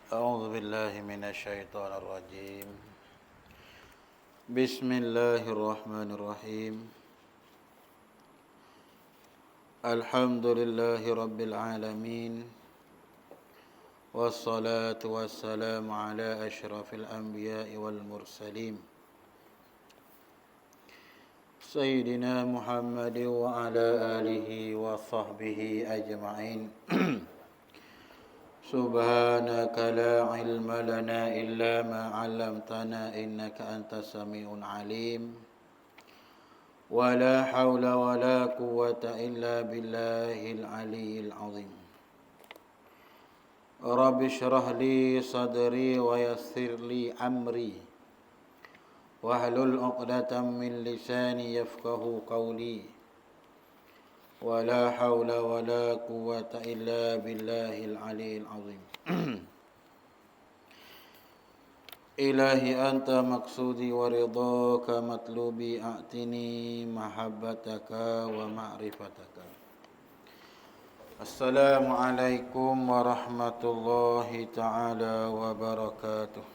أعوذ بالله من الشيطان الرجيم. بسم الله الرحمن الرحيم. الحمد لله رب العالمين، والصلاة والسلام على أشرف الأنبياء والمرسلين سيدنا محمد وعلى آله وصحبه أجمعين. سبحانك لا علم لنا إلا ما علمتنا إنك أنت السميع العليم. ولا حول ولا قوة إلا بالله العلي العظيم. رب اشرح لي صدري ويسر لي أمري واحلل عقدة من لساني يفقه قولي. ولا حول ولا قوة إلا بالله العلي العظيم. إلهي أنت مقصودي ورضاك مطلوبي، أعطني محبتك ومعرفتك. السلام عليكم ورحمة الله تعالى وبركاته.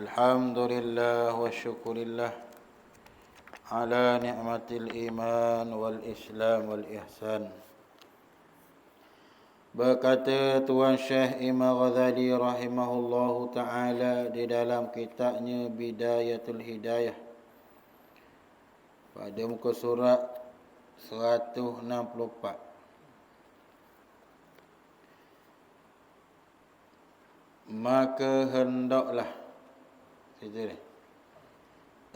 الحمد لله والشكر لله على نعمة الإيمان والإسلام والإحسان. Berkata Tuan Syekh Imam Ghazali rahimahullahu ta'ala di dalam kitabnya Bidayatul Hidayah pada muka surat 164. Maka hendaklah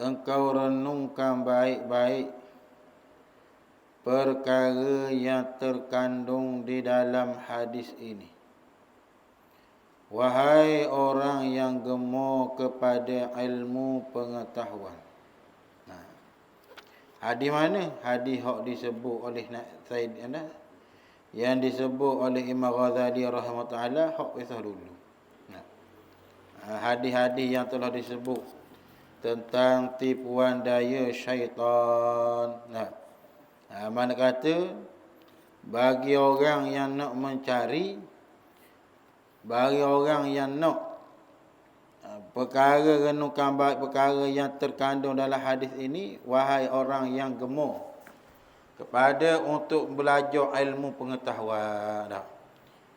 engkau renungkan baik-baik perkara yang terkandung di dalam hadis ini. Wahai orang yang gemar kepada ilmu pengetahuan. Hadis mana? Hadis yang disebut oleh Said yang disebut oleh Imam Ghazali rahimahullah hak kisah dulu. Hadis-hadis yang telah disebut tentang tipuan daya syaitan. Mana kata bagi orang yang nak mencari, bagi orang yang nak perkara renungkan baik perkara yang terkandung dalam hadis ini, wahai orang yang gemar kepada untuk belajar ilmu pengetahuan.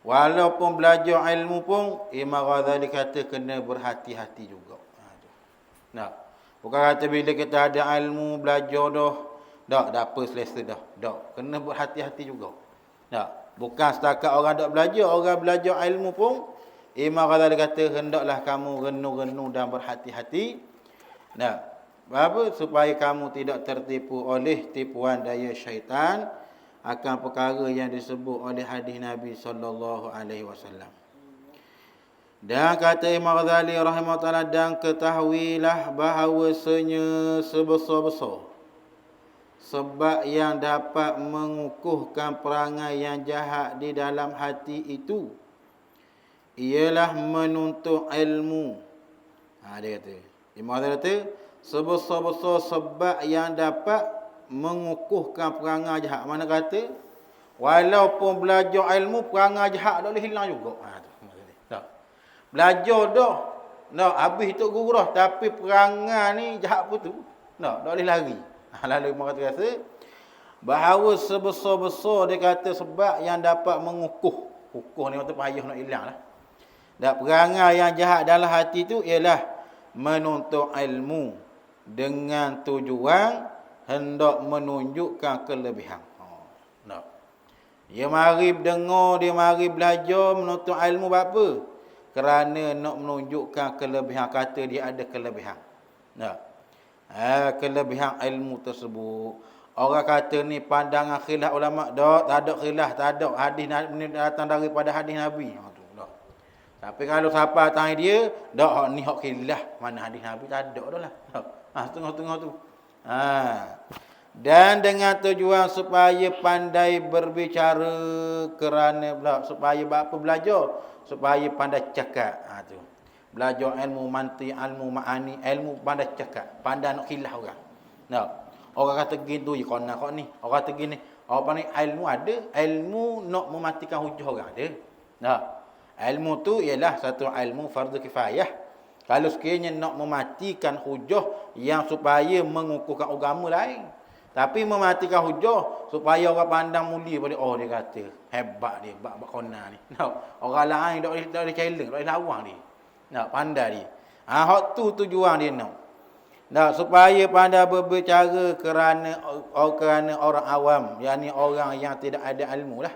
Walaupun belajar ilmu pun Imam Ghazali kata kena berhati-hati juga. Bukan kata bila kita ada ilmu belajar dah apa selesa dah. Kena berhati-hati juga. Bukan setakat orang dak belajar, orang belajar ilmu pun Imam Ghazali kata hendaklah kamu renung-renung dan berhati-hati. Apa supaya kamu tidak tertipu oleh tipuan daya syaitan akan perkara yang disebut oleh hadis Nabi sallallahu alaihi wasallam. Dan kata Imam Ghazali rahimahullah, dan ketahuilah bahawasanya sebesar-besar sebab yang dapat mengukuhkan perangai yang jahat di dalam hati itu ialah menuntut ilmu. Dia kata, Imam Ghazali kata sebesar-besar sebab yang dapat mengukuhkan perangai jahat. Mana kata walaupun belajar ilmu, perangai jahat tak boleh hilang juga. Belajar dah habis tu guru dah, tapi perangai ni jahat pun tu tak boleh lari. Lalu Imam kata bahawa sebesar-besar dia kata sebab yang dapat mengukuh ni waktu payah nak hilang lah. Dan perangai yang jahat dalam hati tu ialah menuntut ilmu dengan tujuan hendak menunjukkan kelebihan. Dia mari dengar, dia mari belajar menuntut ilmu apa? Kerana nak menunjukkan kelebihan, kata dia ada kelebihan. Kelebihan ilmu tersebut. Orang kata ni pandangan khilaf ulama, tak ada khilaf, tak ada hadis ni datang daripada hadis Nabi. Tapi kalau siapa tanya dia, dak ni hak khilaf, mana hadis Nabi tak ada dah lah. Tengah-tengah tu. Dan dengan tujuan supaya pandai berbicara, kerana supaya apa belajar, supaya pandai cakap. Tu. Belajar ilmu mantiq, ilmu ma'ani, ilmu pandai cakap, pandai nak khilaf orang. Orang kata gitu je kau ni. Orang kata gini, apa ni ilmu ada, ilmu nak mematikan hujah orang ada. Ilmu tu ialah satu ilmu fardu kifayah. Kalau sekiranya nak mematikan hujah yang supaya mengukuhkan agama lain. Tapi mematikan hujah supaya orang pandang mulia pada dia kata hebat dia bab kona ni. Nak orang lain dak boleh challenge, dak boleh lawan dia. Nak pandai dia. Hak tu tujuan dia nak. Nak supaya pandai berbicara kerana orang awam, yakni orang yang tidak ada ilmu lah.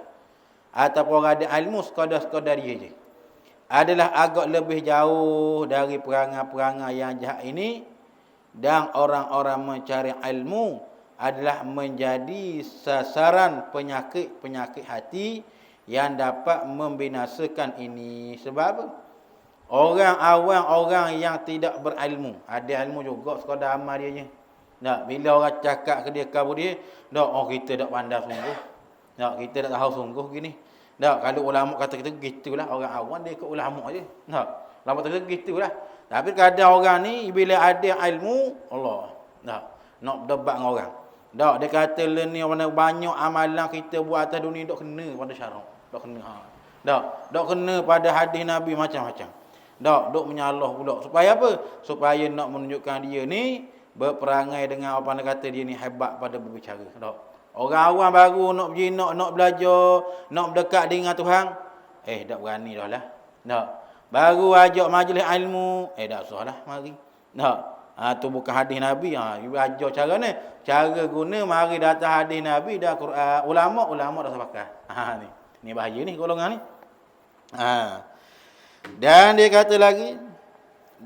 Ataupun orang ada ilmu sekadar dia je. Adalah agak lebih jauh dari perangai-perangai yang jahat ini, dan orang-orang mencari ilmu adalah menjadi sasaran penyakit-penyakit hati yang dapat membinasakan ini. Sebab apa? Orang awam, orang yang tidak berilmu, ada ilmu juga sekadar amal dia je. Nak bila orang cakap ke dia kabur dia, kita tak pandai sungguh. Nak kita tak tahu sungguh gini. Tak, kalau ulama kata kita gitulah, orang awam dia ikut ulama je. Tak, ulama kata gitulah. Tapi kadang orang ni bila ada ilmu, Allah, tak, nak berdebat dengan orang. Tak, dia kata ni mana banyak amalan kita buat atas dunia dok kena pada syarak. Dok kena. Dok kena pada hadis Nabi macam-macam. Tak, dok menyalah pula. Supaya apa? Supaya nak menunjukkan dia ni berperangai dengan apa nak kata dia ni hebat pada berbicara. Tak. Orang awam baru nak pergi, nak belajar, nak berdekat dengan Tuhan. Tak berani dah lah. Tak. Baru ajak majlis ilmu. Tak usah lah, mari. Tak. Tu bukan hadis Nabi. Ajar cara ni. Cara guna, mari datang hadis Nabi dan Quran. Ulama dah sepakat. Ni bahaya ni golongan ni. Dan dia kata lagi,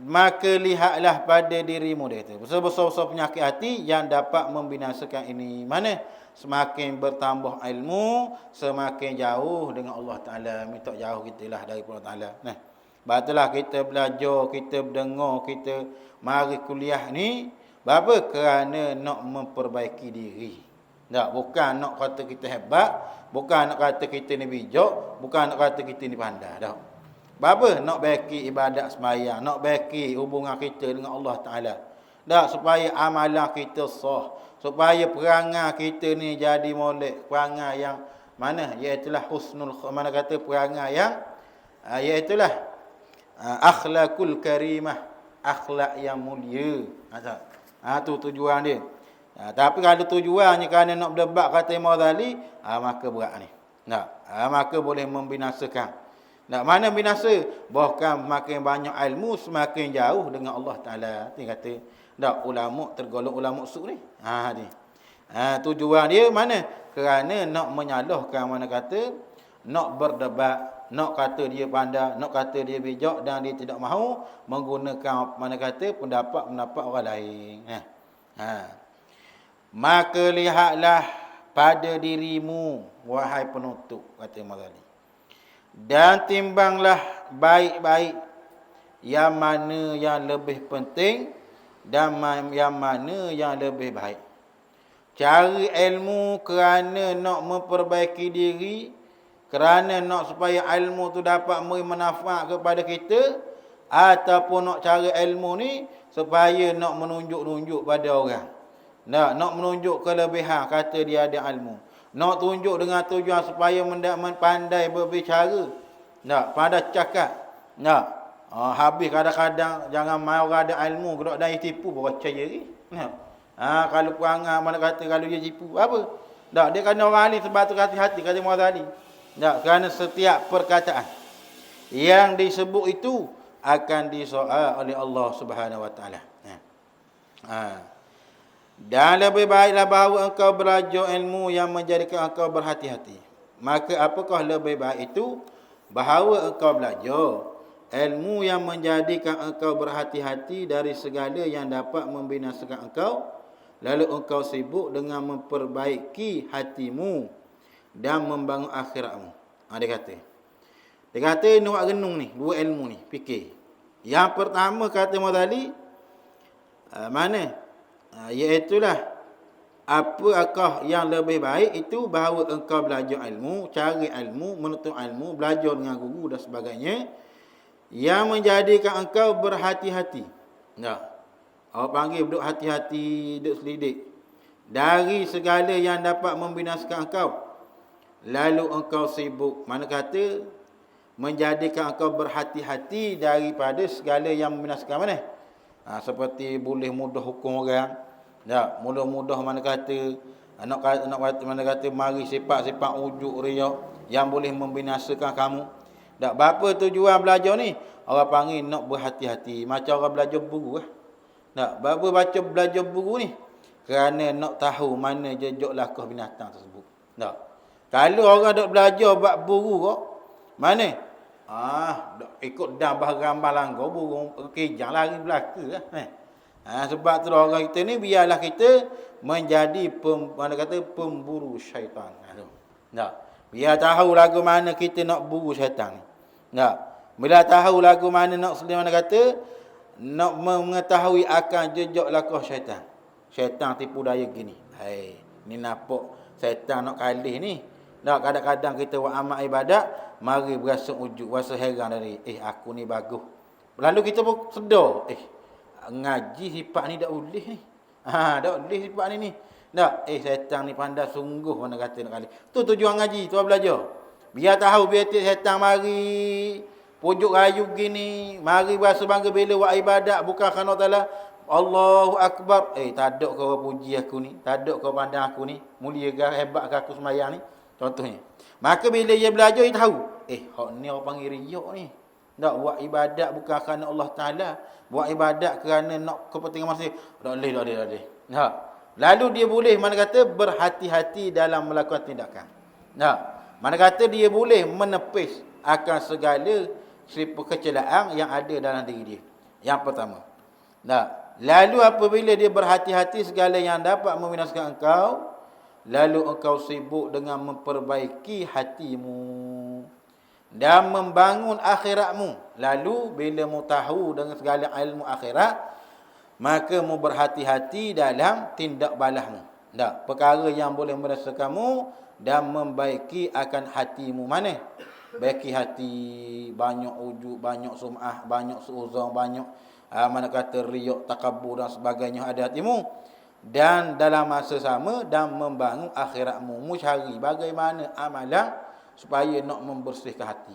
maka lihatlah pada dirimu, dia kata. Besar-besar penyakit hati yang dapat membinasakan ini. Mana? Semakin bertambah ilmu, semakin jauh dengan Allah Ta'ala. Minta jauh kita lah dari Allah Ta'ala. Nah, batulah kita belajar, kita berdengar, kita mari kuliah ni. Berapa? Kerana nak memperbaiki diri. Tak, bukan nak kata kita hebat, bukan nak kata kita ni bijak, bukan nak kata kita ni pandai. Tak. Berapa? Nak baiki ibadat sembahyang, nak baiki hubungan kita dengan Allah Ta'ala. Tak, supaya amalan kita sah. Supaya perangai kita ni jadi molek. Perangai yang mana? Iaitulah husnul, mana kata perangai yang iaitulah akhlakul karimah. Akhlak yang mulia. Tu tujuan dia. Tapi kalau tujuannya kerana nak berdebat kata Imam Ghazali, maka berat ni. Maka boleh membinasakan. Mana binasa? Bahkan makin banyak ilmu, semakin jauh dengan Allah Ta'ala. Dia kata, ulama tergolong ulama su ni. Tujuan dia mana? Kerana nak menyalahkan, mana kata, nak berdebat, nak kata dia pandai, nak kata dia bijak, dan dia tidak mahu menggunakan, mana kata, pendapat-pendapat orang lain. Maka lihatlah pada dirimu, wahai penutup, kata Imam Ghazali. Dan timbanglah baik-baik yang mana yang lebih penting dan yang mana yang lebih baik. Cari ilmu kerana nak memperbaiki diri, kerana nak supaya ilmu tu dapat memberi manfaat kepada kita, ataupun nak cari ilmu ni supaya nak menunjuk-nunjuk pada orang. Nak menunjuk kelebihan kata dia ada ilmu. Nak tunjuk dengan tujuan supaya pandai berbicara. Pandai cakap. Habis kadang-kadang jangan main orang ada ilmu gedok dan tipu baru percaya lagi. Kalau perangai mana kata kalau dia tipu apa? Dia kena orang alim sebab tu hati-hati kata Imam Ghazali. Kerana setiap perkataan yang disebut itu akan disoal oleh Allah Subhanahu Wa Taala. Dan lebih baiklah bahawa engkau belajar ilmu yang menjadikan engkau berhati-hati. Maka apakah lebih baik itu? Bahawa engkau belajar ilmu yang menjadikan engkau berhati-hati dari segala yang dapat membinasakan engkau, lalu engkau sibuk dengan memperbaiki hatimu dan membangun akhiratmu. Dia kata ni buat renung ni, dua ilmu ni, fikir. Yang pertama kata Imam Ghazali, mana? Iaitulah apakah yang lebih baik itu bahawa engkau belajar ilmu, cari ilmu, menuntut ilmu, belajar dengan guru dan sebagainya, yang menjadikan engkau berhati-hati. Awak panggil duduk hati-hati, duduk selidik dari segala yang dapat membinasakan engkau. Lalu engkau sibuk, mana kata, menjadikan engkau berhati-hati daripada segala yang membinasakan mana? Seperti boleh mudah hukum orang. Tak, mudah-mudah mana kata mana kata mari sifat-sifat ujuk riak yang boleh membinasakan kamu. Tak, berapa tujuan belajar ni? Orang panggil nak berhati-hati. Macam orang belajar buku lah. Tak, berapa baca belajar buku ni? Kerana nak tahu mana jejak lakah binatang tersebut. Tak. Kalau orang dok belajar bab buku kok, mana? Dok ikut dambah gambar langgar burung kejang lari belaka lah. Sebab tu orang kita ni biarlah kita menjadi pemburu syaitan. Tak. Biar tahu lagu mana kita nak buru syaitan ni. Tak. Bila tahu lagu mana nak mana kata nak mengetahui akan jejak lakah syaitan. Syaitan tipu daya gini. Ni nampak syaitan nak kalih ni. Tak, kadang-kadang kita buat amal ibadat, mari berasa ujuk, rasa heran dari, aku ni bagus. Lalu kita pun sedar, ngaji sifat ni tak boleh ni. Tak boleh sifat ni. Tak, syaitan ni pandai sungguh mana kata nak kali. Tu tujuan ngaji, tu belajar. Biar tahu, biar syaitan mari pujuk rayu gini, mari berasa bangga bila buat ibadat bukan kerana Allah Ta'ala. Allahu Akbar. Tak ada kau puji aku ni, tak ada kau pandang aku ni, mulia ke hebat ke aku sembahyang ni. Contohnya. Maka bila dia belajar, dia tahu. Hak ni orang panggil riak ni. Tak, buat ibadat bukan kerana Allah Ta'ala. Buat ibadat kerana nak kepentingan manusia. Tak boleh. Tak. Lalu dia boleh, mana kata, berhati-hati dalam melakukan tindakan. Tak. Mana kata dia boleh menepis akan segala kecelaan yang ada dalam diri dia. Yang pertama. Tak. Lalu apabila dia berhati-hati segala yang dapat membinasakan engkau, lalu engkau sibuk dengan memperbaiki hatimu dan membangun akhiratmu. Lalu bila mu tahu dengan segala ilmu akhirat, maka mu berhati-hati dalam tindak balasmu. Tak, perkara yang boleh merasakanmu dan membaiki akan hatimu. Mana? Baiki hati, banyak ujuk, banyak sum'ah, banyak suuzon, banyak mana kata riak, takabur dan sebagainya ada hatimu. Dan dalam masa sama dan membangun akhiratmu. Mu cari bagaimana amalan supaya nak membersihkan hati.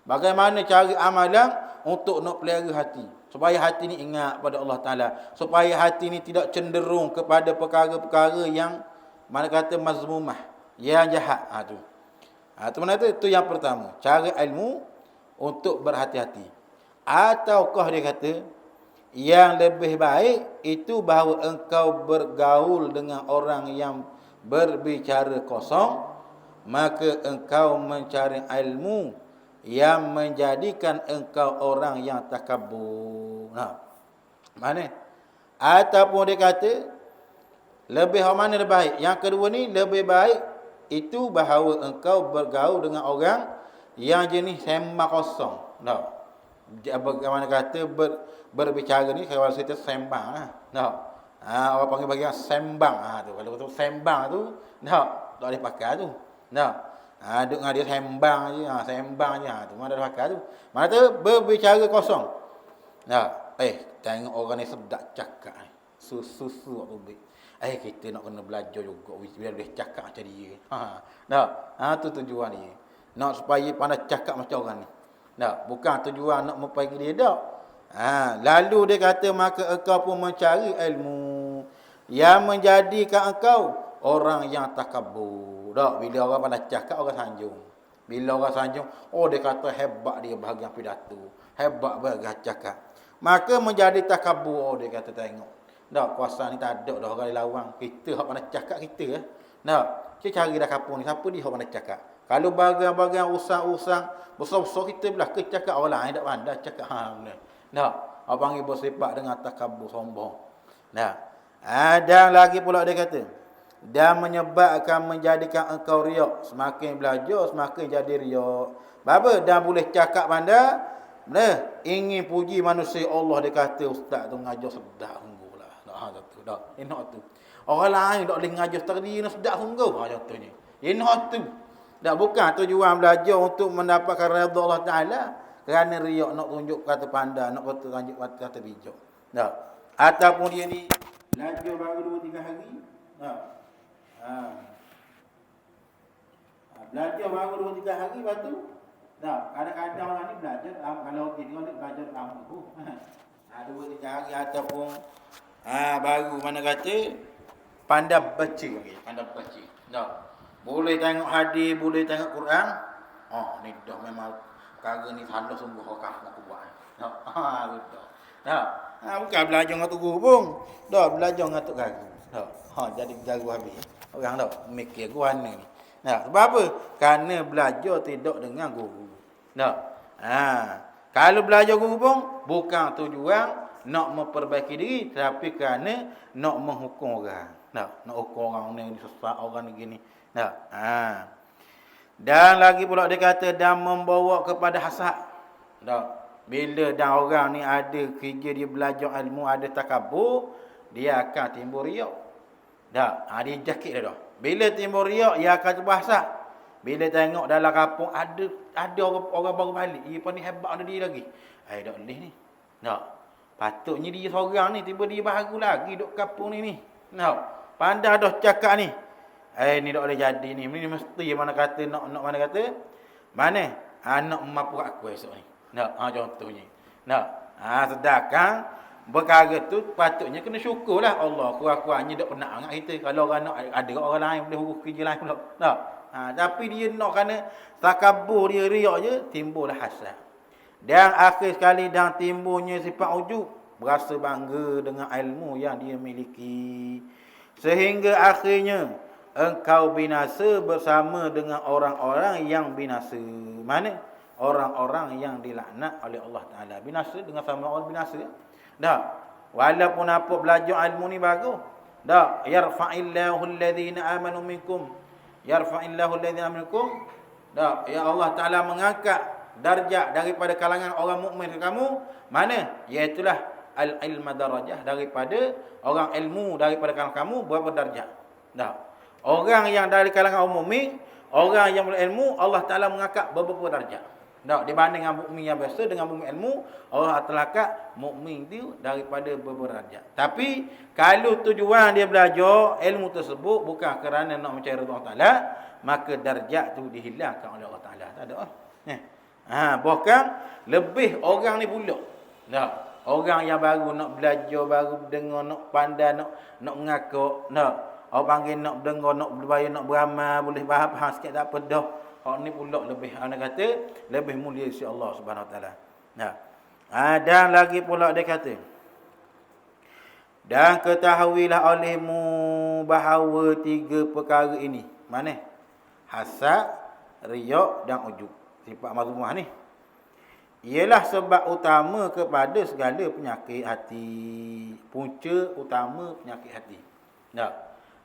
Bagaimana cari amalan untuk nak pelihara hati. Supaya hati ni ingat pada Allah Ta'ala. Supaya hati ni tidak cenderung kepada perkara-perkara yang mana kata mazmumah, yang jahat. Tu mana tu? Itu yang pertama. Cara ilmu untuk berhati-hati. Ataukah dia kata yang lebih baik itu bahawa engkau bergaul dengan orang yang berbicara kosong, maka engkau mencari ilmu yang menjadikan engkau orang yang takabur. Mana? Ataupun dia kata lebih mana lebih baik? Yang kedua ni lebih baik itu bahawa engkau bergaul dengan orang yang jenis sembang kosong. Bagaimana kata berbicara ni kalau kita sembang lah. Orang panggil bagian sembang. Tu kalau betul sembang tu, tak boleh pakai tu. Duk dengan dia sembang je, tu mana ada pakai tu. Mana tu berbicara kosong. Tengok orang ni sedap cakap ni. Susu waktu baik. Kita nak kena belajar juga biar boleh cakap macam dia. Tu tujuan dia. Nak supaya pandai cakap macam orang ni. Bukan tujuan nak memperbaiki dia tak. Lalu dia kata maka engkau pun mencari ilmu yang menjadikan engkau orang yang takabur. Bila orang pandai cakap, orang sanjung. Bila orang sanjung, dia kata hebat dia bahagian pidato, hebat bahagian cakap. Maka menjadi takabur. Dia kata tengok. Kuasa ni tak ada dah orang lawan. Kita hak pandai cakap kita. Kita cari dah kapur ni. Siapa dia hak pandai cakap? Kalau bahagian-bahagian usang-usang besar-besar kita belah ke cakap orang lain tak pandai cakap. Apa panggil bersifat dengan takabur, sombong. Dan lagi pula dia kata, dan menyebabkan menjadikan engkau riak. Semakin belajar semakin jadi riak. Apa? Dan boleh cakap pandai, ingin puji manusia Allah. Dia kata ustaz tu ngajar sedap sungguhlah. Tu. Orang lain tak boleh ngajar tadi nak sedap sungguh. Contohnya. Tu. Tak, bukan tujuan belajar untuk mendapatkan redha Allah Ta'ala. Kerana riak nak tunjuk kata pandai, nak tunjuk kata bijak. Ataupun dia ni belajar baru 2-3 hari. Belajar baru 2-3 hari, lepas tu Nah, kadang-kadang orang ni belajar kalau gini orang ni belajar lama tu. Ada 2-3 hari ataupun baru mana kata pandai baca lagi, pandai baca. Nah, boleh tengok hadis, boleh tengok Quran. Oh, ni dah memang perkara ni salah sungguh orang nak buat. Nah, betul. Nah, bukan belajar dengan tu guru pun. Dah belajar dengan tu guru. Jadi guru habis. Orang dah mikir gua ni. Nah, sebab apa? Kerana belajar tidak dengan guru. Nah. Kalau belajar guru pun bukan tujuan nak memperbaiki diri, tapi kerana nak menghukum orang. Nak hukum orang ni sesat, orang ni gini. Nah. Dan lagi pula dia kata dan membawa kepada hasad. Bila dan orang ni ada kerja dia belajar ilmu, ada takabur, dia akan timbul riak. Dia jakit dah. Bila timbul riak, dia akan terpaksa. Bila tengok dalam kampung ada orang baru balik, dia pun ni hebat ada dia lagi. Tak boleh ni. Patutnya dia seorang ni, tiba dia baru lagi duk kampung ni. Pandai dah cakap ni. Ni tak boleh jadi ni. Ni mesti mana kata nak mana kata. Mana? Nak mampu aku esok ni. Contohnya. Sedangkan perkara tu patutnya kena syukurlah Allah. Kurang-kurangnya tak pernah ingat kita. Kalau orang nak ada orang lain boleh urus kerja lain pula. Tapi dia nak kerana takabur dia riak je, timbullah hasad. Dan akhir sekali dan timbulnya sifat ujub, berasa bangga dengan ilmu yang dia miliki. Sehingga akhirnya engkau binasa bersama dengan orang-orang yang binasa. Mana? Orang-orang yang dilaknat oleh Allah Ta'ala. Binasa dengan sama orang binasa. Walaupun apa belajar ilmu ni bagus. Yarfa'illahu alladhina amanu minkum. Yarfa'illahu alladhina amanu minkum. Ya Allah Ta'ala mengangkat darjat daripada kalangan orang mukmin kamu. Mana? Iaitulah al-ilma darajah, daripada orang ilmu daripada kalangan kamu berapa darjat. Orang yang dari kalangan orang mukmin, orang yang berilmu, Allah Ta'ala mengangkat beberapa darjat. Dibanding dengan mukmin yang biasa dengan mukmin ilmu, Allah Ta'ala angkat mukmin itu daripada beberapa darjat. Tapi kalau tujuan dia belajar ilmu tersebut bukan kerana nak mencari Allah Ta'ala, maka darjat tu dihilangkan oleh Allah Ta'ala. Tak ada. Bahkan lebih orang ni pula. Orang yang baru nak belajar, baru dengar, nak pandai, nak mengaku, orang panggil nak dengar, nak berbayar, nak beramal, boleh faham sikit tak apa dah. Orang ni pula lebih, anak kata, lebih mulia si Allah Subhanahu Wa Taala. Dan lagi pula dia kata, dan ketahuilah olehmu bahawa 3 perkara ini. Mana? Hasad, riak dan ujub. Sifat mazmumah ni. Ialah sebab utama kepada segala penyakit hati. Punca utama penyakit hati.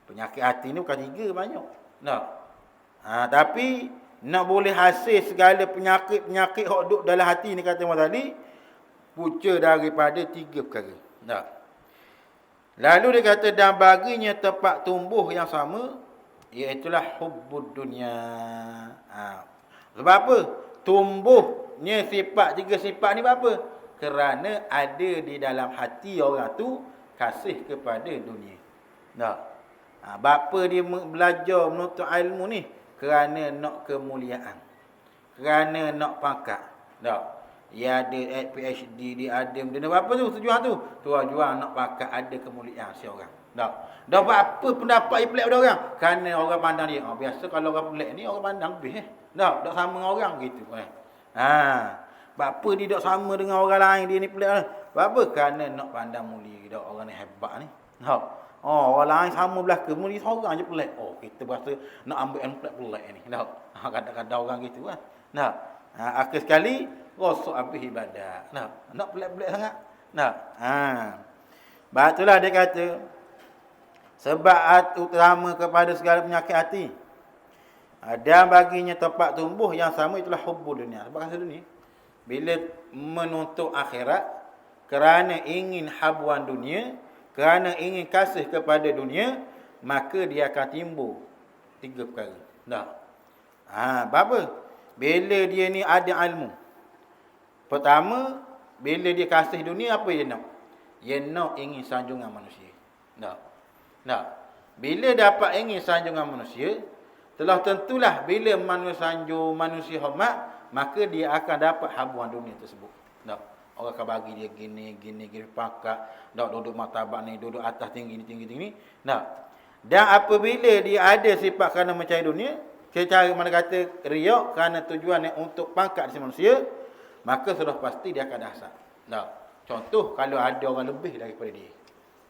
Penyakit hati ni bukan 3, banyak. Tapi nak boleh hasil segala penyakit-penyakit hok duk dalam hati ni kata Muhammad tadi, punca daripada 3 perkara. Lalu dia kata dan baginya tempat tumbuh yang sama, iaitulah hubbud dunya. Sebab apa? Tumbuhnya sifat 3 sifat ni apa? Kerana ada di dalam hati orang tu kasih kepada dunia. Bapa dia belajar menuntut ilmu ni kerana nak kemuliaan, kerana nak pangkat. Dia ada PhD, dia ada benda apa tu tujuan tu? Tujuan nak pangkat, ada kemuliaan si orang. Dah apa pendapat dia pelik pada orang? Kerana orang pandang dia. Biasa kalau orang pelik ni orang pandang lebih. Tak sama dengan orang gitu. Bapa dia tak sama dengan orang lain, dia ni pelik. Apa? Kerana nak pandang mulia dah orang ni hebat ni. Orang lain sama belaka, mulia seorang je pelik. Kita berasa nak ambil yang pelik-pelik ni. Kadang-kadang orang gitu kan. Akhir sekali rosak habis ibadat. Nak pelik-pelik sangat. Itulah dia kata sebab utama kepada segala penyakit hati. Dan baginya tempat tumbuh yang sama itulah hubbud dunia. Sebab kasih dunia. Bila menuntut akhirat kerana ingin habuan dunia, kerana ingin kasih kepada dunia, maka dia akan timbul 3 perkara. Apa? Bila dia ni ada ilmu. Pertama, bila dia kasih dunia, apa dia nak? Dia nak ingin sanjungan manusia. Bila dapat ingin sanjungan manusia, telah tentulah bila manusia sanjung, manusia hormat, maka dia akan dapat habuan dunia tersebut. Tak. Orang akan bagi dia gini pakak, tak duduk martabat ni, duduk atas tinggi. Tak. Dan apabila dia ada sifat kerana mencari dunia, secara mana kata riak kerana tujuan untuk pangkat di manusia, maka sudah pasti dia akan ada hasad. Tak. Contoh kalau ada orang lebih daripada dia.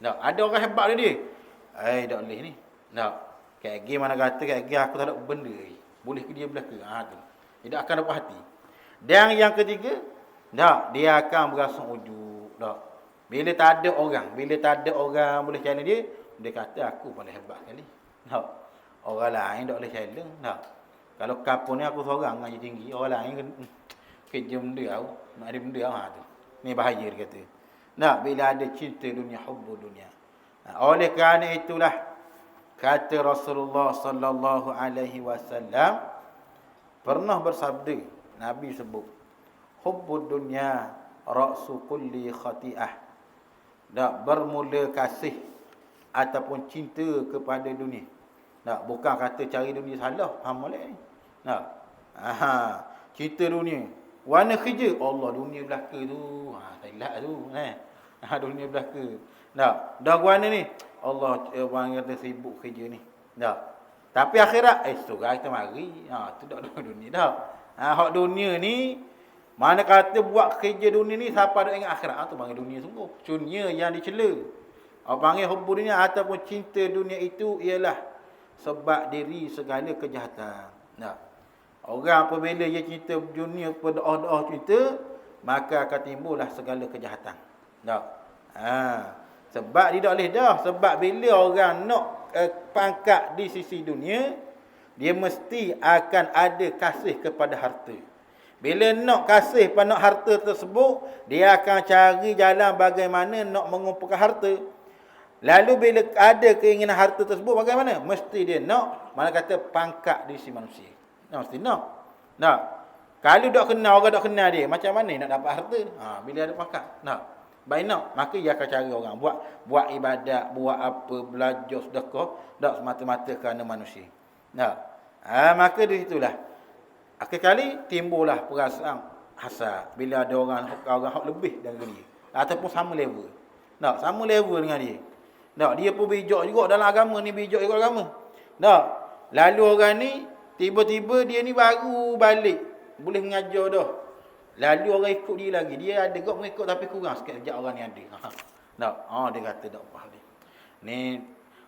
Tak. Ada orang hebat dari dia. Tak boleh ni. Tak. Kayak gini mana kata, kayak gini aku tak ada benda ni. Boleh ke dia belaka? Tu. Tidak akan dapat hati. Dan yang ketiga, tak, dia akan berasa ujub. Tak. Bila tak ada orang boleh challenge dia kata aku paling hebat sekali. Tak. Orang lain tak boleh challenge. Tak. Kalau kapur ni aku seorang ngaji tinggi, orang lain kerja benda aku, nak ada benda tu. Ni bahaya dia kata. Tak, bila ada cinta dunia, hubbu dunia. Oleh kerana itulah kata Rasulullah sallallahu alaihi wasallam pernah bersabda, Nabi sebut, hubbud dunya ra'su kulli khati'ah. Tak, bermula kasih ataupun cinta kepada dunia. Tak, bukan kata cari dunia salah, faham boleh ni. Tak. Cinta dunia. Warna kerja, Allah dunia belaka tu. Silap tu, dunia belaka. Tak. Dah warna ni, Allah orang kata sibuk kerja ni. Tak. Tapi akhirat, surah kita mari. Tu tak ada dunia dah. Hak dunia ni, mana kata buat kerja dunia ni, siapa ada ingat akhirat? Tu panggil dunia sungguh. Dunia yang dicela. Panggil hubbu dunia ataupun cinta dunia itu ialah sebab diri segala kejahatan. Tak. Orang apabila dia cinta dunia, berdoa-doa cinta, maka akan timbullah segala kejahatan. Tak. Sebab dia tak boleh dah. Sebab bila orang nak pangkat di sisi dunia, dia mesti akan ada kasih kepada harta. Bila nak kasih pada harta tersebut, dia akan cari jalan bagaimana nak mengumpulkan harta. Lalu bila ada keinginan harta tersebut, bagaimana? Mesti dia nak, mana kata pangkat di sisi manusia. Mesti nak. Nak. Kalau tak kenal orang, tak kenal dia, macam mana nak dapat harta? Bila ada pangkat. Nak. Baik nak, maka dia akan cari orang buat ibadat, buat apa, belajar sedekah, tak semata-mata kerana manusia. Nah, maka di situlah akhir kali timbullah perasaan hasad bila ada orang hak lebih dari dia ataupun sama level. Nah, sama level dengan dia. Nah, dia pun bijak juga dalam agama ni, bijak juga agama. Nah, lalu orang ni tiba-tiba dia ni baru balik, boleh mengajar dah. Lalu orang ikut dia lagi. Dia ada gok mengikut tapi kurang sikit sejak orang ni ada. Tak. Dia kata tak apa ni. Ni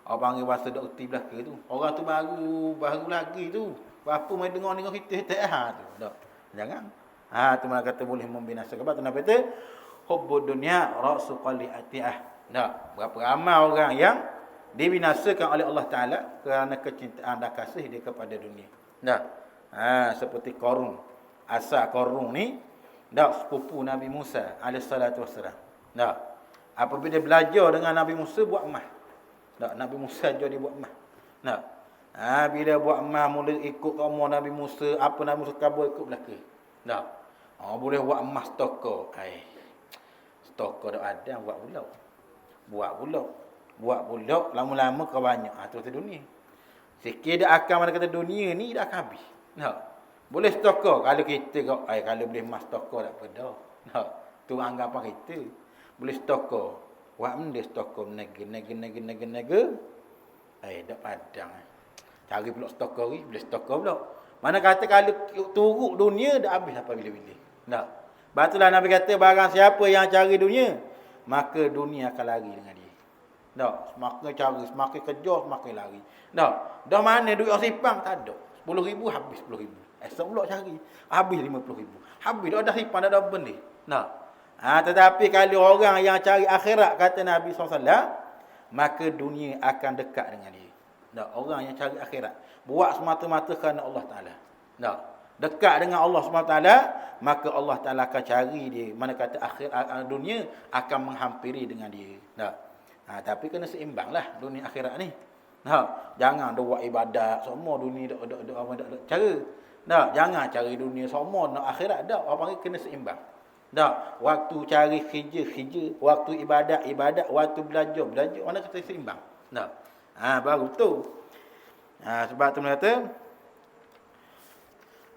orang panggil bahasa doktor belaka tu. Orang tu baru lagi tu. Apa mai dengar kita tu. Tak. Jangan. Tu mana kata boleh membinasakan. Sebab tu Nabi kata hubbud dunya ra'su qalli ati'ah. Tak. Berapa ramai orang yang dibinasakan oleh Allah Taala kerana kecintaan dan kasih dia kepada dunia. Tak. Seperti Qarun. Asal Qarun ni sepupu Nabi Musa alaihissalatu wassalam. Apabila dia belajar dengan Nabi Musa buat emas. Nabi Musa ajar dia buat emas. Bila buat emas mula ikut kaum Nabi Musa, apa Nabi Musa kabur ikut belaka. Boleh buat emas stokor. Stokor dak ada buat pula. Lama-lama kau banyak. Tu dunia. Sikit dak akan mana kata dunia ni dah akan habis. Boleh stokor kalau kita kalau boleh emas stokor tak apa dah. Tu anggapan kita. Boleh stokor. Buat benda stokor nega. Tak padang. Cari pula stokor ni, boleh stokor pula. Mana kata kalau turut dunia dah habis apa bila-bila. Tak. Batulah Nabi kata barang siapa yang cari dunia, maka dunia akan lari dengan dia. Tak. Semakin cari, semakin kejar, semakin lari. Tak. Dah mana duit orang sipang tak ada. 10,000 habis 10,000. Esok pula cari. Habis 50,000. Habis dah ada simpan, dah ada benda. Nah. Tetapi kalau orang yang cari akhirat, kata Nabi SAW, maka dunia akan dekat dengan dia. Nah. Orang yang cari akhirat. Buat semata-mata kerana Allah Ta'ala. Nah. Dekat dengan Allah SWT, maka Allah Ta'ala akan cari dia. Mana kata akhirat, dunia akan menghampiri dengan dia. Nah. Tapi kena seimbang lah dunia akhirat ni. Jangan buat ibadat semua dunia dak cara. Jangan cari dunia semua nak akhirat dak. Orang panggil kena seimbang. Waktu cari kerja, waktu ibadat, waktu belajar. Mana kata seimbang. Baru tu. Sebab tu kata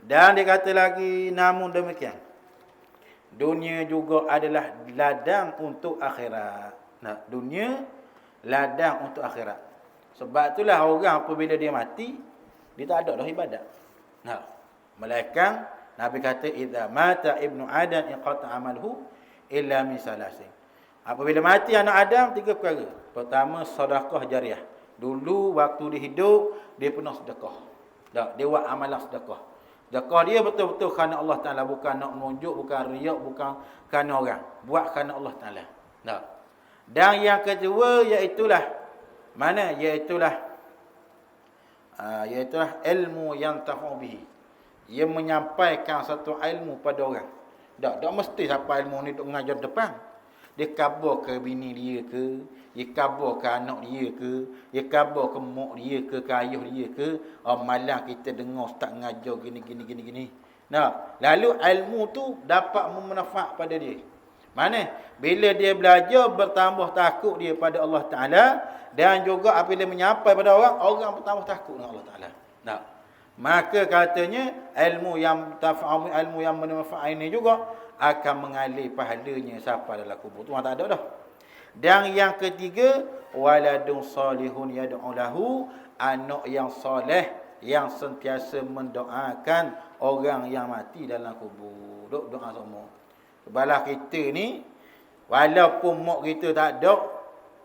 Dan dia kata lagi, namun demikian, dunia juga adalah ladang untuk akhirat. Nah, dunia ladang untuk akhirat. Sebab itulah orang apabila dia mati, dia tak ada dah ibadat. Nah, melainkan Nabi kata, idza mata ibnu adam inqata amaluhu illa min salasin. Apabila mati anak Adam, 3 perkara. Pertama, sedekah jariah. Dulu waktu dia hidup, dia pernah sedekah. Tak, dia buat amalan sedekah. Sedekah dia betul-betul kerana Allah Ta'ala. Bukan nak menunjuk, bukan riak, bukan kerana orang. Buat kerana Allah Ta'ala. Tak. Dan yang kedua, iaitulah mana? Iaitulah ilmu yang ta'u bihi. Ia menyampaikan satu ilmu pada orang. Tak mesti siapa ilmu ni duk mengajar depan. Dia khabar ke bini dia ke, dia khabar ke anak dia ke, dia khabar ke mak dia ke ayah dia ke, malam kita dengar ustaz ngajar gini. Nah, lalu ilmu tu dapat memanfaat pada dia. Mana? Bila dia belajar, bertambah takut dia pada Allah Ta'ala, dan juga apabila menyampai pada orang bertambah takut dengan Allah Ta'ala. Nah, maka katanya ilmu yang tafa'am, ilmu yang bermanfaat ini juga akan mengalir pahalanya siapa dalam kubur. Tuhan tak ada dah. Dan yang ketiga, waladun salihun yad'u lahu, anak yang soleh yang sentiasa mendoakan orang yang mati dalam kubur. Doa semua. Sebalah kita ni, walaupun mak kita tak ada,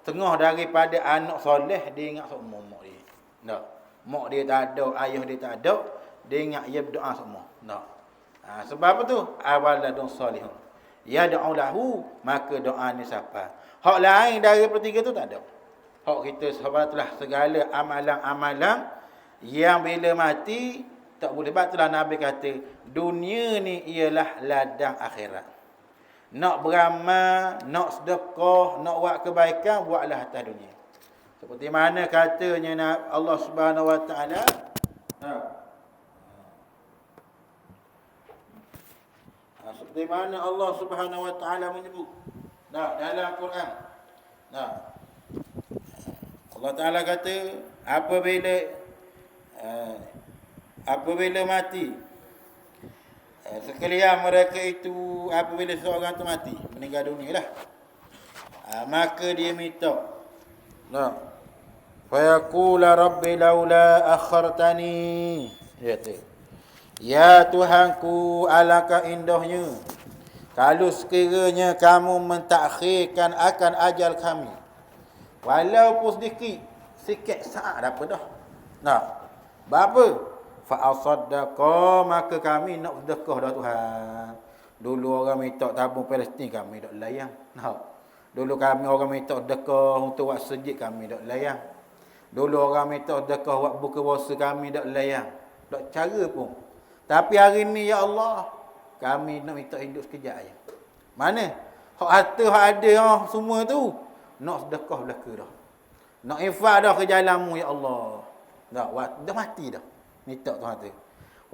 tengah daripada anak soleh, dia ingat semua mak dia. Tak. Mak dia tak ada, ayah dia tak ada, dia ingat dia berdoa semua. Tak. Sebab apa tu? Awaladun salihun yad'u lahu, maka doa ni siapa? Hak lain dari pertiga tu tak ada. Hak kita sebab itulah segala amalan-amalan yang bila mati tak boleh. Sebab itulah Nabi kata, dunia ni ialah ladang akhirat. Nak beramal, nak sedekah, nak buat kebaikan, buatlah atas dunia. Seperti mana katanya Allah Subhanahu Wa Taala, seperti mana Allah Subhanahu Wa Taala menyebut dalam Quran. Allah Taala kata, apabila mati, sekalian mereka itu, apabila seorang itu mati, meninggal dunia lah, maka dia minta, fa yaqula rabbi laula akhartani, ya Tuhanku, alangkah indahnya kalau sekiranya kamu mentakhirkan akan ajal kami, walaupun sikit saat apa dah. Apa? Fa asaddaqa, maka kami nak sedekah dah Tuhan. Dulu orang minta tabung Palestin, kami dak layan. Dulu kami orang minta sedekah untuk buat masjid, kami dak layan. Dulu orang minta sedekah buat buka puasa, kami dak layan. Dak cara pun. Tapi hari ni ya Allah, kami nak minta hidup sekejap aja. Mana? Hak harta hak ada semua tu nak sedekah belaka dah. Nak infak dah ke jalanmu ya Allah. Dah mati dah. Minta Tuhan tu.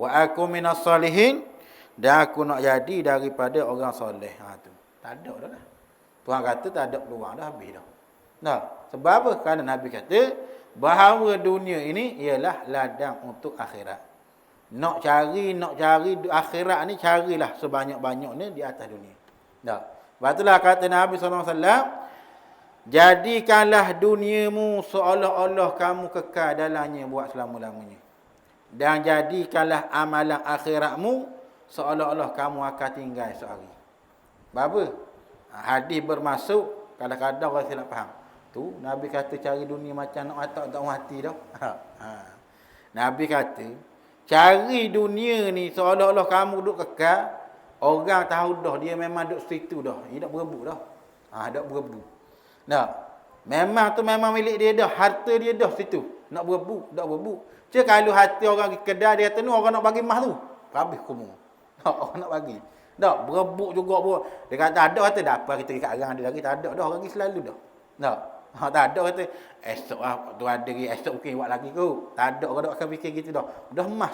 Wa aku minas salihin, dan aku nak jadi daripada orang soleh. Tu. Tak ada dah. Tuhan kata tak ada peluang dah, habis dah. Sebab apa? Kerana Nabi kata bahawa dunia ini ialah ladang untuk akhirat. Nak cari akhirat ni, carilah sebanyak-banyaknya di atas dunia. Sebab itulah kata Nabi SAW, jadikanlah duniamu seolah-olah kamu kekal dalamnya buat selama-lamanya. Dan jadikanlah amalan akhiratmu seolah-olah kamu akan tinggal sehari. Apa? Hadis bermasuk, kadang-kadang orang silap faham. Tu Nabi kata cari dunia macam nak tak mati dah. Nabi kata cari dunia ni seolah-olah kamu duduk kekal. Orang tahu dah dia memang duduk situ dah. Dia tak berebut dah. Tak berebut. Memang tu memang milik dia dah. Harta dia dah situ. Nak berebut, tak berebut. Cik kalau hati orang ke kedai dia kata, orang nak bagi mah tu. Habis kumur. Orang nak bagi. Tak, berebut juga. Dia kata ada, kata dah apa kita kat arang ada lagi. Tak ada dah, orang ni selalu dah. Tak ada, kata esok tu ada lagi, esok mungkin buat lagi kot. Tak ada, orang akan fikir gitu dah. Dah emas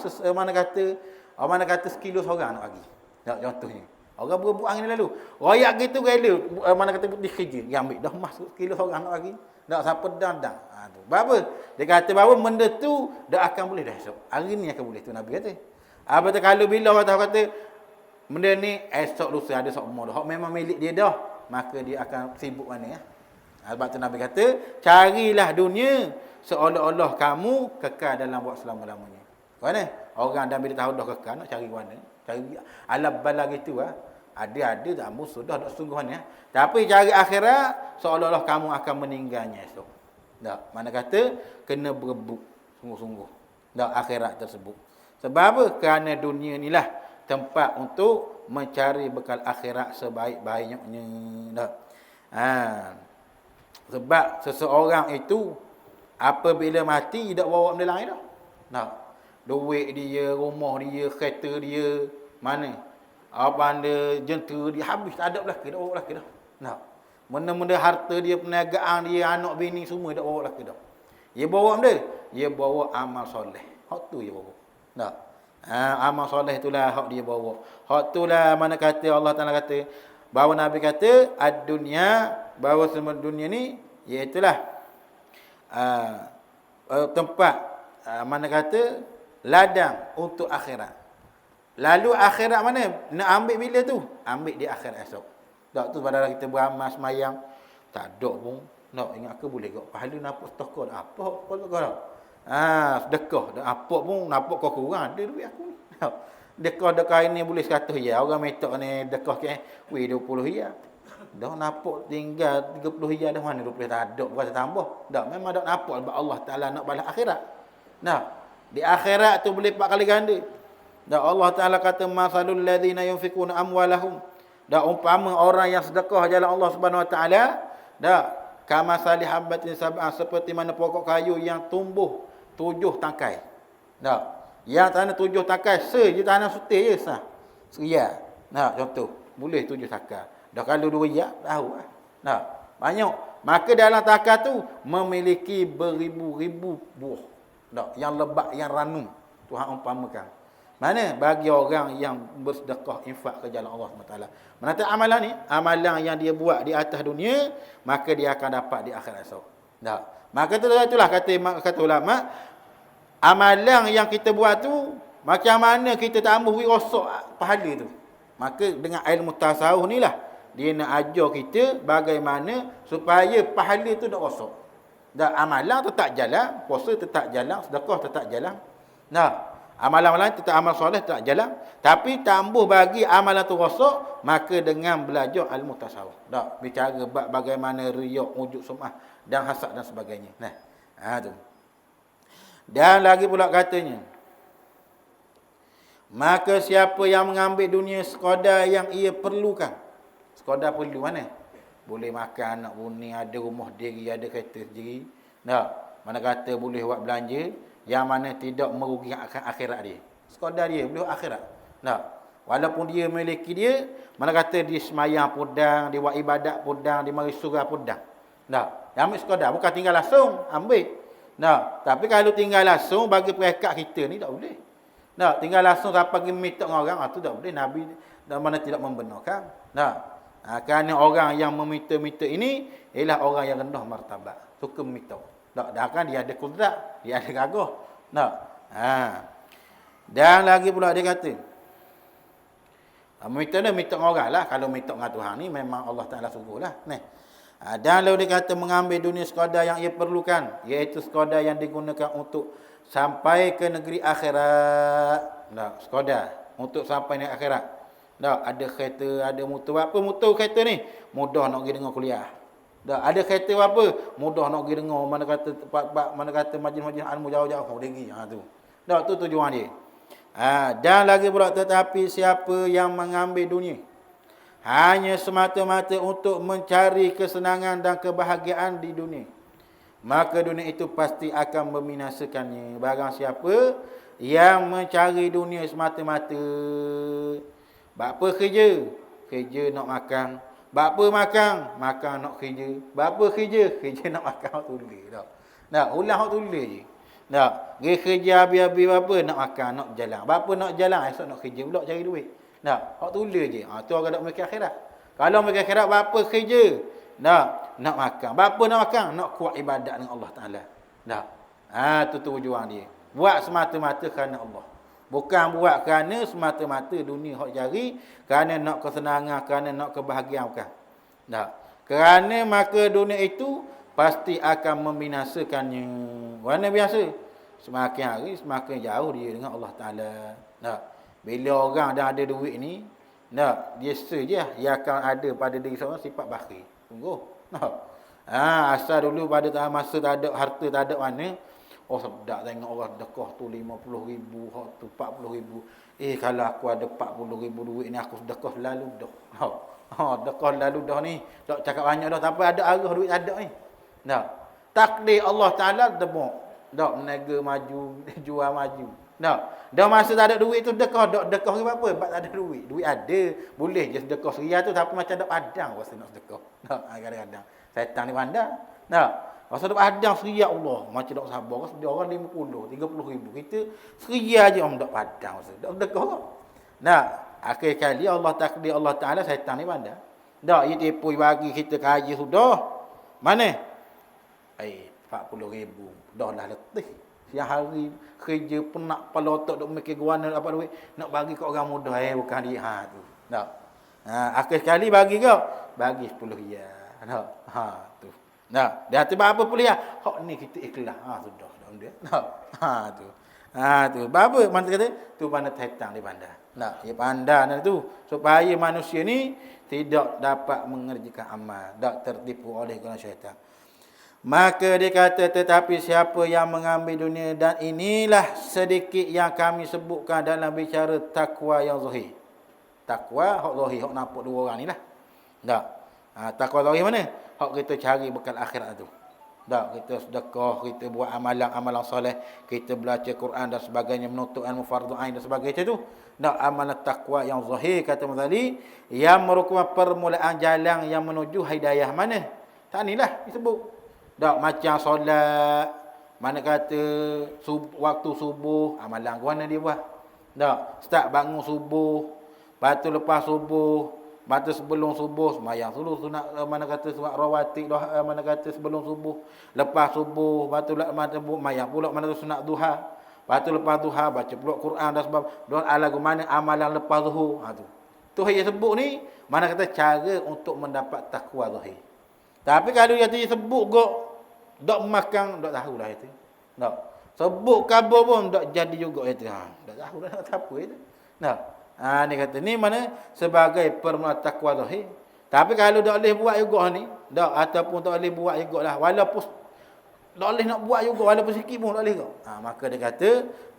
mana kata sekilo seorang nak bagi. Contohnya. Orang berebut angin lalu. Royak gitu rela, mana kata putih kerja. Dia ambil dah emas sekilo seorang nak bagi. Tak siapa dah. Tu. Apa? Dia kata bahawa benda tu dah akan boleh dah esok. Hari ni akan boleh tu Nabi kata. Apa tu kalau bila orang tahu kata benda ni esok lusa ada sokmo dah. Hak memang milik dia dah, maka dia akan sibuk mana ya. Sebab tu Nabi kata, carilah dunia seolah-olah kamu kekal dalam buat selama-lamanya. Mana? Orang dah bila tahu dah kekal nak cari mana? Cari alam bala gitu ah. Ada tak sudah tak sungguh ya. Tapi cari akhirat seolah-olah kamu akan meninggalnya esok. Tak, mana kata kena berebut sungguh-sungguh. Tak akhirat tersebut. Sebab apa? Kerana dunia inilah tempat untuk mencari bekal akhirat sebaik-baiknya. Tak. Sebab seseorang itu apabila mati tidak bawa benda lain dah. Tak. Duit dia, rumah dia, kereta dia, mana? Apa anda jentera dia habis tak ada belaka, tak bawa belaka dah. Tak. Benda-benda harta dia, perniagaan dia, anak bini semua tak bawa belaka dah. Dia bawa benda, dia bawa amal soleh. Hak tu dia bawa. Tak. Amal soleh itulah hak dia bawa. Hak itulah mana kata Allah Taala kata, bahawa Nabi kata ad-dunya, bahawa semua dunia ni iaitulah tempat mana kata ladang untuk akhirat. Lalu akhirat mana? Nak ambil bila tu? Ambil di akhirat esok. Tak tu pada kita beramal semayang tak ada pun. Nak ingat ke boleh kau pahala nampak sedekah apa kau dah. Sedekah dak apa pun nampak kau kurang ada duit aku ni. Dekah ini boleh 100 ya. Orang metok ni dekah ke 20 ya. Dah nampak tinggal 30 ya dah mana 20 tak ada bukan tambah. Dak memang dak nampak sebab Allah Taala nak balas akhirat. Nah, di akhirat tu boleh 4 kali ganda. Dan Allah Taala kata masalul ladzina yunfikuna amwalahum. Dan umpama orang yang sedekah jalan Allah Subhanahu Wa Taala, dak kama salihabatin sab'ah, seperti mana pokok kayu yang tumbuh 7 tangkai. Dak. Yang tanah 7 tangkai je tanah sutir je sah. Seria. Nah, contoh, boleh 7 tangkai. Dah kalau 2 ya tahu ah. Nah, banyak. Maka dalam tangkai tu memiliki beribu-ribu buah. Dak, yang lebat, yang ranum. Tuhan umpamakan. Mana bagi orang yang bersedekah infak ke jalan Allah SWT. Menata amalan ni, amalan yang dia buat di atas dunia, maka dia akan dapat di akhirat esok. Tak. Maka itulah kata ulama, amalan yang kita buat tu, macam mana kita tambah wirasat pahala tu. Maka dengan ilmu tasawuf ni lah, dia nak ajar kita bagaimana supaya pahala tu tak rosak. Dan amalan tetap jalan, puasa tetap jalan, sedekah tetap jalan. Nah, amalan-amalan tetap amal soleh tetap jalan, tapi tambah bagi amalan tu rosak, maka dengan belajar ilmu tasawuf. Tak bicara bagaimana riya, wujud sum'ah dan hasad dan sebagainya. Nah, tu. Dan lagi pula katanya, maka siapa yang mengambil dunia sekadar yang ia perlukan. Sekadar perlu mana? Boleh makan, nak buning, ada rumah diri, ada kereta sendiri. Tak. Mana kata boleh buat belanja yang mana tidak merugikan akhirat dia. Sekadar dia boleh akhirat. Tak. Walaupun dia memiliki dia, mana kata dia semayang podang, dia buat ibadat podang, dia mari surah podang. Tak. Dia ambil sekadar, bukan tinggal langsung, ambil. Tak. Tapi kalau tinggal langsung bagi perekat kita ni tak boleh. Tak. Tinggal langsung sampai pergi minta dengan orang, tu tak boleh. Nabi dan mana tidak membenarkan. Tak. Kerana orang yang meminta-minta ini ialah orang yang rendah martabat, suka meminta. Tak, dah kan dia ada kudrat, dia ada gagah. Tak. Dan lagi pula dia kata, minta dia minta orang lah. Kalau minta dengan Tuhan ni memang Allah Taala suruhlah. Nah. Dan lalu dia kata mengambil dunia sekadar yang ia perlukan, iaitu sekadar yang digunakan untuk sampai ke negeri akhirat. Tak, sekadar untuk sampai ke akhirat. Tak, ada kereta, ada motor. Apa motor kereta ni? Mudah nak pergi dengar kuliah. Tak, ada kereta apa? Mudah nak pergi dengar mana kata tempat mana kata majlis-majlis ilmu jauh-jauh pergi. Tu. Tak, tu tujuan dia. Dan lagi pula tetapi siapa yang mengambil dunia hanya semata-mata untuk mencari kesenangan dan kebahagiaan di dunia, maka dunia itu pasti akan membinasakannya. Barang siapa yang mencari dunia semata-mata, buat apa kerja? Kerja nak makan. Buat apa makan? Makan nak kerja. Buat apa kerja? Kerja nak makan hak tulis dah. Nak ulang hak tulis je. Tak. Pergi kerja habis-habis apa? Nak makan, nak jalan. Buat apa nak jalan? Esok nak kerja pula cari duit. Tak. Hak tulis je. Tu orang nak mikir akhirat. Kalau mikir akhirat, buat apa kerja? Tak. Nak makan. Buat apa nak makan? Nak kuat ibadat dengan Allah Ta'ala. Tak. Tu tujuan dia. Buat semata-mata kerana Allah. Bukan buat kerana semata-mata dunia hok jari, kerana nak kesenangan, kerana nak kebahagiaan, bukan. Tak. Kerana maka dunia itu pasti akan membinasakannya. Mana biasa? Semakin hari semakin jauh dia dengan Allah Taala. Tak. Bila orang dah ada duit ni, tak, dia saja yang akan ada pada diri seorang sifat bakhil. Sungguh. Tak. Asal dulu pada masa tak ada harta, tak ada mana, oh sedap tengok orang sedekah tu 50,000, hak tu 40,000. Kalau aku ada 40,000 duit ni aku sedekah selalu dah. Sedekah selalu dah ni. Tak cakap banyak dah, tapi ada arah duit tak ada ni. Tak. Takdir Allah Taala tebuk. Tak menega maju, jual maju. Tak. Dah masa tak ada duit tu sedekah, tak sedekah ke apa? Sebab tak ada duit. Duit ada, boleh je sedekah seria tu, tapi macam tak padang rasa nak sedekah. Tak, kadang-kadang setan ni pandang. Tak. Masa duk padang seria Allah, macam tak sabar kan sedia orang 50, 30,000. Kita seria je orang tak padang masa. Tak sedekah ke? Nah, akhir kali Allah takdir Allah Taala setan ni pandang. Tak, dia tipu bagi kita kaya sudah. Mana? 40,000. Dah lah letih. Siang hari kerja penat kepala otak duk mikir guana dapat duit, nak bagi kat orang muda bukan dia tu. Tak. Akhir sekali bagi kau, bagi 10 riyal. Tak. Tu. Nah, dia tiba apa pula ya? Hak ni kita ikhlas. Sudah dah dia. Nah. Tu. Tu. Apa mana kata? Tu pandai setan dia pandai. Nah, dia pandai tu supaya manusia ni tidak dapat mengerjakan amal, tak tertipu oleh golongan syaitan. Maka dia kata, tetapi siapa yang mengambil dunia, dan inilah sedikit yang kami sebutkan dalam bicara takwa yang zahir. Takwa hak zahir, hak nampak dua orang ni lah. Tak. Takwa zahir mana? Hak kita cari bekal akhirat tu. Tak, kita sedekah, kita buat amalan-amalan soleh, kita belajar Quran dan sebagainya, menuntut ilmu fardu ain dan sebagainya tu. Tak, amalan takwa yang zahir kata Mazali, yang merupakan permulaan jalan yang menuju hidayah mana? Tak nilah disebut. Tak, macam solat, mana kata waktu subuh, amalan mana dia buat? Tak, start bangun subuh, lepas tu lepas subuh, mata sebelum subuh sembahyang dulu sunat, mana kata sunat rawatib dah, mana kata sebelum subuh, lepas subuh batu mata sembahyang pula mana tu sunat duha, batu lepas duha baca pula Quran dan sebab doa lagu mana amalan lepas zuhur. Tu yang sebut ni mana kata cara untuk mendapat takwa zahir. Tapi kalau dia sebut kok dak makan dak tahulah itu. Tak. Sebut khabar pun dak jadi juga itu. Tak tahulah nak apa itu. Tak. Ni kata ni mana sebagai permulaan takwa zahir. Tapi kalau tak boleh buat juga ni, tak, ataupun tak boleh buat jugalah, walaupun tak boleh nak buat juga, walaupun sikit pun tak boleh juga. Maka dia kata,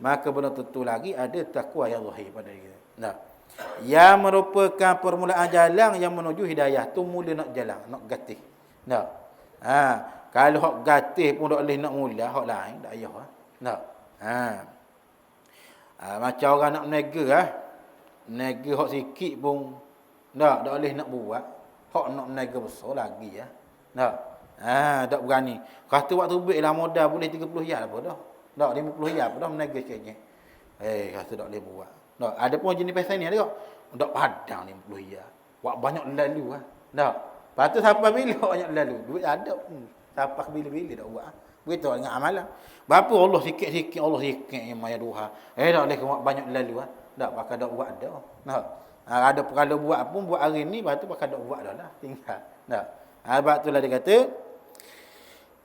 maka belum tentu lagi ada takwa yang zahir pada kita. Tak. Yang merupakan permulaan jalan yang menuju hidayah tu mula nak jalan, nak gatih. Tak. Kalau hak gatih pun tak boleh nak mula, hak lain tak payah. Tak. Macam orang nak menega menega hak sikit pun tak boleh nak buat. Hak nak menega besar lagi Tak. Tak berani. Kata waktu baiklah modal boleh 30 riyal apa dah. Tak 50 riyal apa dah menega sikitnya. Kata tak boleh buat. Tak. Ada pun jenis pesan ni ada tak? Tak padang 50 riyal. Buat banyak lalu Tak. Lepas tu sampai bila banyak lalu. Duit ada. Sampai bila-bila tak buat. Begitu dengan amalan. Berapa Allah sikit-sikit, Allah sikit yang maya duha. Tak boleh buat banyak lalu Tak pakai dak buat dah. Tak. Ada kalau buat pun buat hari ni, lepas tu pakai dak buat dah lah. Tinggal. Tak. Sebab itulah dia kata,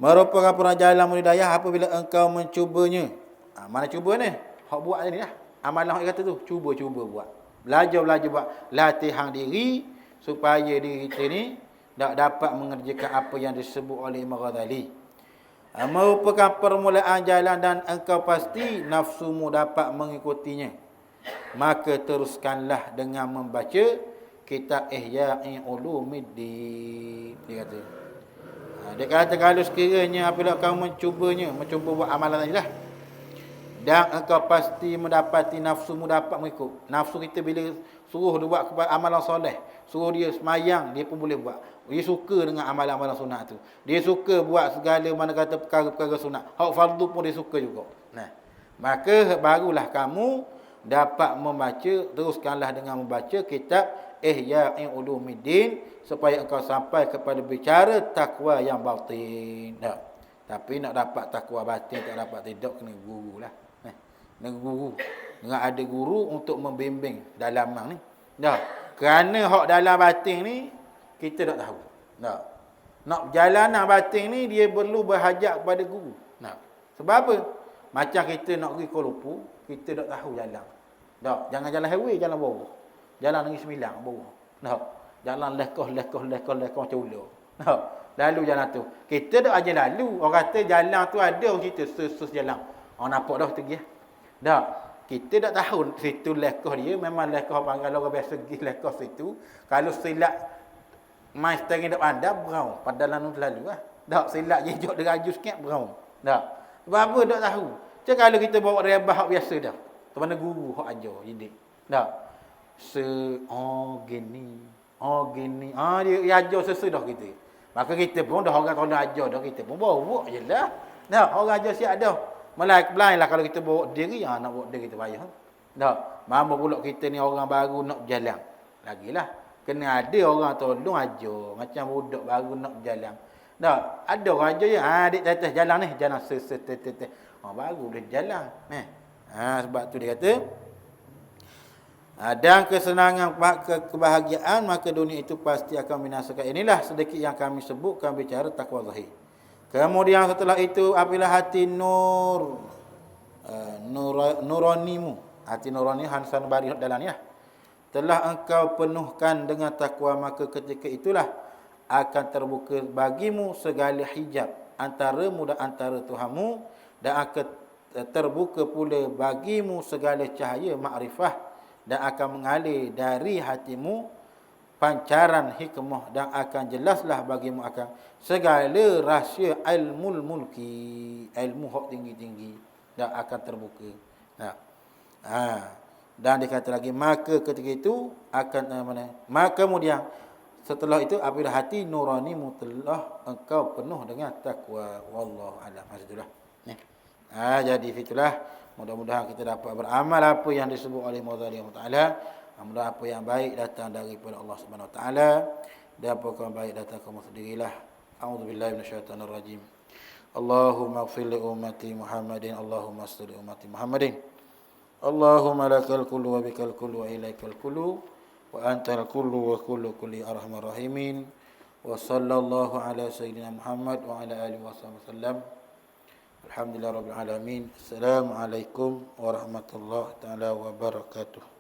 merupakan perjalanan hidayah apabila engkau mencubanya. Mana cuba ni? Hak buat ni lah. Amalan hak kata tu, cuba-cuba buat. Belajar buat. Latihan diri supaya diri kita ni tak dapat mengerjakan apa yang disebut oleh Imam Ghazali. Merupakan permulaan jalan dan engkau pasti nafsumu dapat mengikutinya. Maka teruskanlah dengan membaca kitab Ihya'i Ulumuddin. Dia kata. Dia kata kalau sekiranya apabila kau mencuba buat amalan tadi lah, dan engkau pasti mendapati nafsumu dapat mengikut. Nafsu kita bila suruh dia buat kepada amalan soleh, suruh dia semayang, dia pun boleh buat. Dia suka dengan amalan-amalan sunat tu. Dia suka buat segala mana kata perkara-perkara sunat. Hak fardu pun dia suka juga. Maka barulah kamu dapat membaca, teruskanlah dengan membaca kitab Ihya'i Ulumuddin supaya engkau sampai kepada bicara takwa yang batin. Tapi nak dapat takwa batin tak dapat tidak, kena guru lah. Kena guru. dengan ada guru untuk membimbing dalaman ni. Dah. Kerana hak dalam batin ni kita tak tahu. Dah. Nak perjalanan batin ni dia perlu berhajat kepada guru. Nah. Sebab apa? Macam kita nak pergi Kuala Lumpur, kita tak tahu jalan. Dah. Jangan jalan highway, jalan bawah. Jalan Negeri Sembilan bawah. Dah. Jalan lekoh macam ular. Dah. Lalu jalan tu. Kita tak aja lalu. Orang kata jalan tu ada orang cerita sus jalan. Orang nampak dah pergi. Dah. Kita tak tahu situ lekoh dia memang lekoh kalau orang biasa pergi lekoh situ. Kalau silap mai setengah dak pandai berau. Padahal anu terlalu lah. Tak silap jejak dia raju sikit berau. Tak. Sebab apa tak tahu. Macam kalau kita bawa rebah hak biasa dah. Tu mana guru hak ajar didik. Tak. Gini. Dia ajar sesudah kita. Maka kita pun dah orang tolong ajar dah kita pun bawa jelah. Tak, orang ajar siap dah. Malah lain lah kalau kita bawa diri, nak bawa diri kita payah. Tak. Mama pula kita ni orang baru nak berjalan. Lagilah. Kena ada orang tolong ajar. Macam budak baru nak berjalan. Tak. Ada orang ajar je. Adik atas jalan ni. Jalan se-se-te-te-te. Baru boleh jalan. Sebab tu dia kata. Dan kesenangan, kebahagiaan, maka dunia itu pasti akan binasakan. Inilah sedikit yang kami sebutkan bicara takwa zahir. Kemudian setelah itu, apabila hati nuranimu, hati nurani Hansan Bari dalam ni lah, telah engkau penuhkan dengan takwa, maka ketika itulah akan terbuka bagimu segala hijab antaramu dan antara Tuhanmu, dan akan terbuka pula bagimu segala cahaya makrifah, dan akan mengalir dari hatimu pancaran hikmah, dan akan jelaslah bagimu akan segala rahsia ilmu mulki, ilmu hak tinggi-tinggi, dan akan terbuka. Dan dikata lagi, maka ketika itu akan maka kemudian setelah itu apabila hati nuranimu telah engkau penuh dengan takwa. Wallahu a'lam. Maksudlah. Jadi itulah. Mudah-mudahan kita dapat beramal apa yang disebut oleh Mawzali Ta'ala. Mudah-mudahan apa yang baik datang daripada Allah Subhanahu Wa Ta'ala, dan apa yang baik datang kamu sendirilah. A'udzubillahi minasyaitonir rajim. Allahumma ighfir li ummati Muhammadin, Allahumma astur li ummati Muhammadin. Allahumma lakal kullu wa bikal kullu wa ilaikal kullu wa antal kullu wa kullu kulli arhamar rahimin. Wa sallallahu ala sayyidina Muhammad wa ala alihi wasallam. Alhamdulillah rabbil alamin. Assalamualaikum warahmatullahi taala wabarakatuh.